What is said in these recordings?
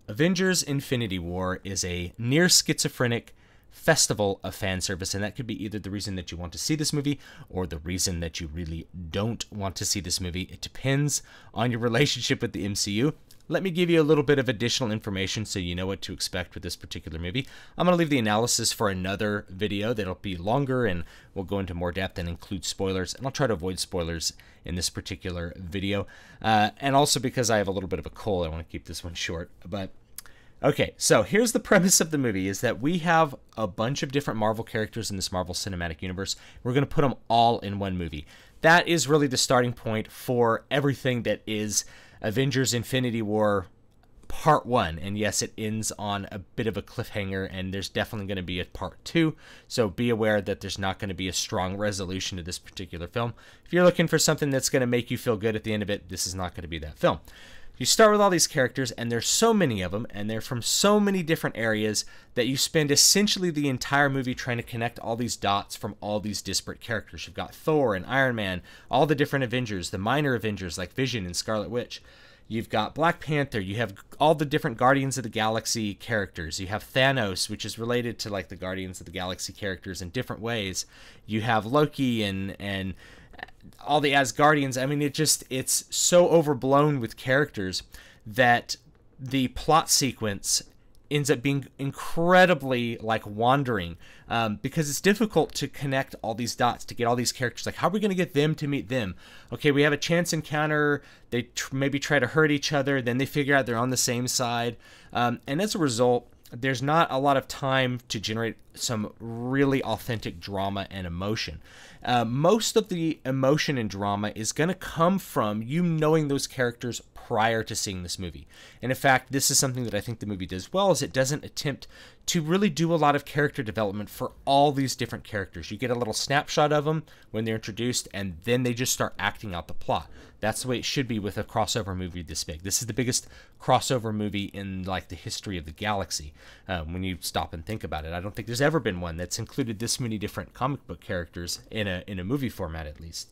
Avengers Infinity War is a near schizophrenic festival of fan service, and that could be either the reason that you want to see this movie or the reason that you really don't want to see this movie. It depends on your relationship with the MCU. Let me give you a little bit of additional information so you know what to expect with this particular movie. I'm going to leave the analysis for another video that'll be longer and we'll go into more depth and include spoilers, and I'll try to avoid spoilers in this particular video. And also because I have a little bit of a cold, I want to keep this one short. But okay, so here's the premise of the movie, is that we have a bunch of different Marvel characters in this Marvel Cinematic Universe. We're going to put them all in one movie. That is really the starting point for everything that is Avengers Infinity War Part 1. And yes, it ends on a bit of a cliffhanger, and there's definitely going to be a Part 2. So be aware that there's not going to be a strong resolution to this particular film. If you're looking for something that's going to make you feel good at the end of it, this is not going to be that film. You start with all these characters, and there's so many of them, and they're from so many different areas that you spend essentially the entire movie trying to connect all these dots from all these disparate characters. You've got Thor and Iron Man, all the different Avengers, the minor Avengers like Vision and Scarlet Witch. You've got Black Panther, you have all the different Guardians of the Galaxy characters. You have Thanos, which is related to like the Guardians of the Galaxy characters in different ways. You have Loki and all the Asgardians. I mean, it's so overblown with characters that the plot sequence ends up being incredibly like wandering, because it's difficult to connect all these dots to get all these characters. Like, how are we going to get them to meet them? Okay, we have a chance encounter. They maybe try to hurt each other. Then they figure out they're on the same side. And as a result, there's not a lot of time to generate some really authentic drama and emotion. Most of the emotion and drama is going to come from you knowing those characters prior to seeing this movie. And in fact, this is something that I think the movie does well, is it doesn't attempt to really do a lot of character development for all these different characters. You get a little snapshot of them when they're introduced, and then they just start acting out the plot. That's the way it should be with a crossover movie this big. This is the biggest crossover movie in like the history of the galaxy. When you stop and think about it, I don't think there's ever been one that's included this many different comic book characters in a movie format, at least.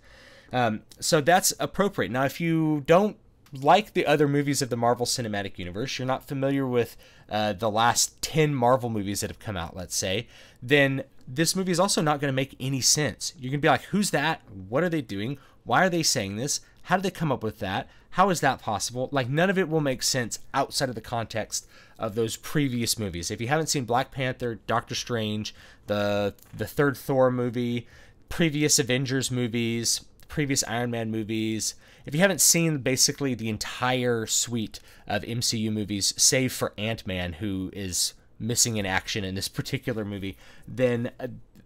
So that's appropriate. Now, if you don't like the other movies of the Marvel Cinematic Universe, you're not familiar with the last 10 Marvel movies that have come out, let's say, then this movie is also not going to make any sense. You're going to be like, who's that? What are they doing? Why are they saying this? How did they come up with that? How is that possible? Like, none of it will make sense outside of the context of those previous movies. If you haven't seen Black Panther, Doctor Strange, the third Thor movie, previous Avengers movies, previous Iron Man movies, if you haven't seen basically the entire suite of MCU movies, save for Ant-Man, who is missing in action in this particular movie, then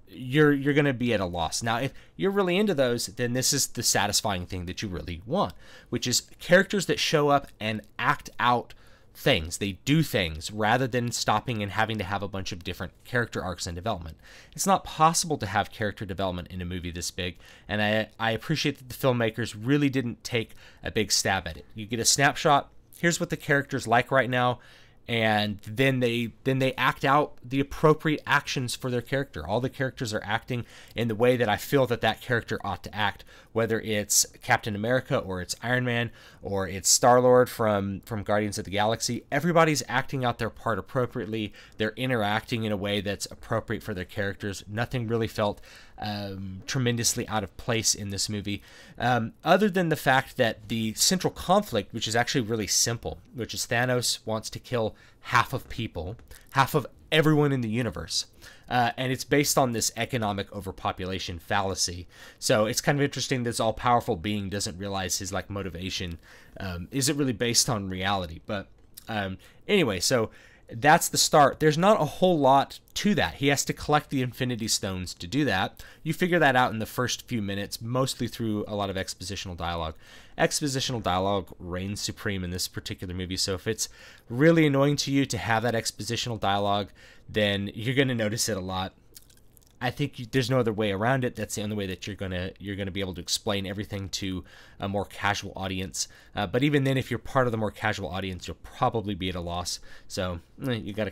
you're going to be at a loss. Now, if you're really into those, then this is the satisfying thing that you really want, which is characters that show up and act out things. They do things rather than stopping and having to have a bunch of different character arcs and development. It's not possible to have character development in a movie this big, and I appreciate that the filmmakers really didn't take a big stab at it. You get a snapshot, here's what the character's like right now, and then they act out the appropriate actions for their character. All the characters are acting in the way that I feel that that character ought to act, whether it's Captain America or it's Iron Man or it's Star-Lord from Guardians of the Galaxy. Everybody's acting out their part appropriately. They're interacting in a way that's appropriate for their characters. Nothing really felt tremendously out of place in this movie, other than the fact that the central conflict, which is actually really simple, which is Thanos wants to kill half of people, half of everyone in the universe, and it's based on this economic overpopulation fallacy. So it's kind of interesting that this all-powerful being doesn't realize his like motivation isn't really based on reality. But anyway, so that's the start. There's not a whole lot to that. He has to collect the Infinity Stones to do that. You figure that out in the first few minutes, mostly through a lot of expositional dialogue. Expositional dialogue reigns supreme in this particular movie, so if it's really annoying to you to have that expositional dialogue, then you're going to notice it a lot. I think there's no other way around it. That's the only way that you're gonna be able to explain everything to a more casual audience. But even then, if you're part of the more casual audience, you'll probably be at a loss. So you gotta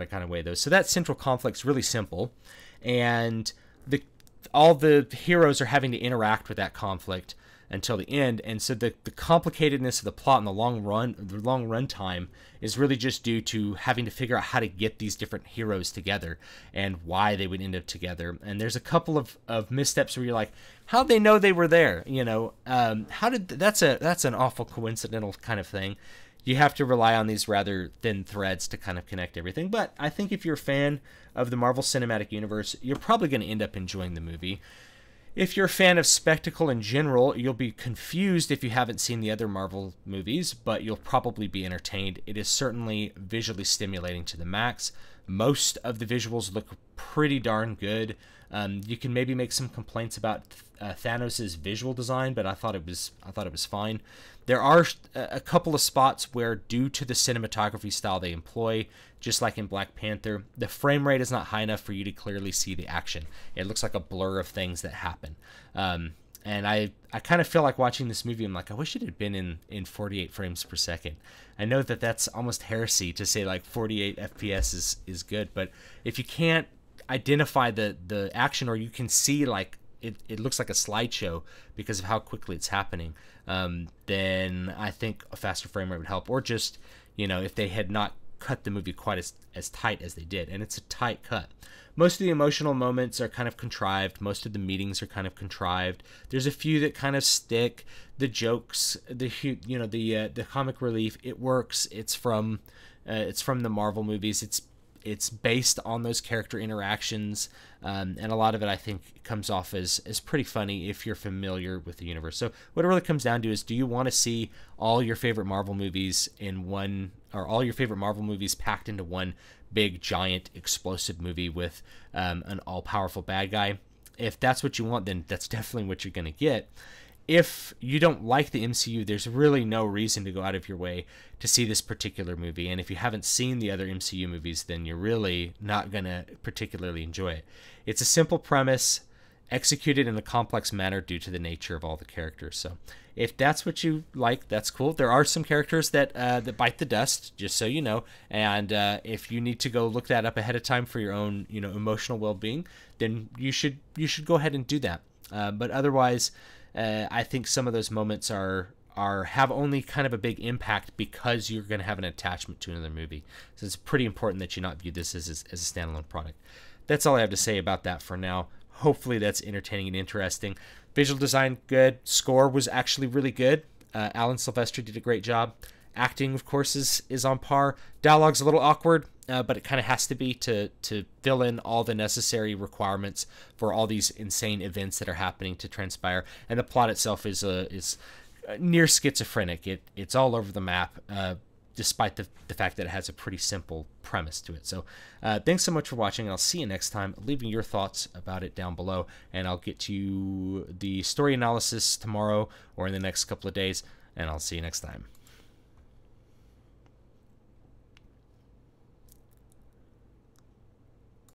kind of weigh those. So that central conflict's really simple, and all the heroes are having to interact with that conflict until the end. And so the complicatedness of the plot and the long run time is really just due to having to figure out how to get these different heroes together and why they would end up together. And there's a couple of missteps where you're like, how'd they know they were there? That's an awful coincidental kind of thing. You have to rely on these rather thin threads to kind of connect everything. But I think if you're a fan of the Marvel Cinematic Universe, you're probably going to end up enjoying the movie. If you're a fan of spectacle in general, you'll be confused if you haven't seen the other Marvel movies, but you'll probably be entertained. It is certainly visually stimulating to the max. Most of the visuals look pretty darn good. You can maybe make some complaints about Thanos' visual design, but I thought it was fine. There are a couple of spots where, due to the cinematography style they employ, just like in Black Panther, the frame rate is not high enough for you to clearly see the action. It looks like a blur of things that happen. And I kind of feel like watching this movie, I'm like, I wish it had been in 48 frames per second. I know that that's almost heresy to say like 48 FPS is good, but if you can't identify the action, or you can see like it looks like a slideshow because of how quickly it's happening, then I think a faster frame rate would help. Or just, if they had not cut the movie quite as tight as they did. And it's a tight cut. Most of the emotional moments are kind of contrived. Most of the meetings are kind of contrived. There's a few that kind of stick. The jokes, the comic relief, it works. It's from the Marvel movies. It's based on those character interactions, and a lot of it, I think, comes off as pretty funny if you're familiar with the universe. So what it really comes down to is, do you want to see all your favorite Marvel movies in one, or all your favorite Marvel movies packed into one big, giant, explosive movie with an all-powerful bad guy? If that's what you want, then that's definitely what you're going to get. If you don't like the MCU, there's really no reason to go out of your way to see this particular movie. And if you haven't seen the other MCU movies, then you're really not going to particularly enjoy it. It's a simple premise, executed in a complex manner due to the nature of all the characters. So if that's what you like, that's cool. There are some characters that bite the dust, just so you know. And if you need to go look that up ahead of time for your own emotional well-being, then you should go ahead and do that. But otherwise, I think some of those moments have only kind of a big impact because you're going to have an attachment to another movie. So it's pretty important that you not view this as a standalone product. That's all I have to say about that for now. Hopefully that's entertaining and interesting. Visual design, good. Score was actually really good. Alan Silvestri did a great job. Acting, of course, is on par. Dialogue's a little awkward, but it kind of has to be to fill in all the necessary requirements for all these insane events that are happening to transpire. And the plot itself is near schizophrenic. It's all over the map, despite the fact that it has a pretty simple premise to it. So thanks so much for watching. I'll see you next time. Leave me your thoughts about it down below, and I'll get to the story analysis tomorrow or in the next couple of days, and I'll see you next time.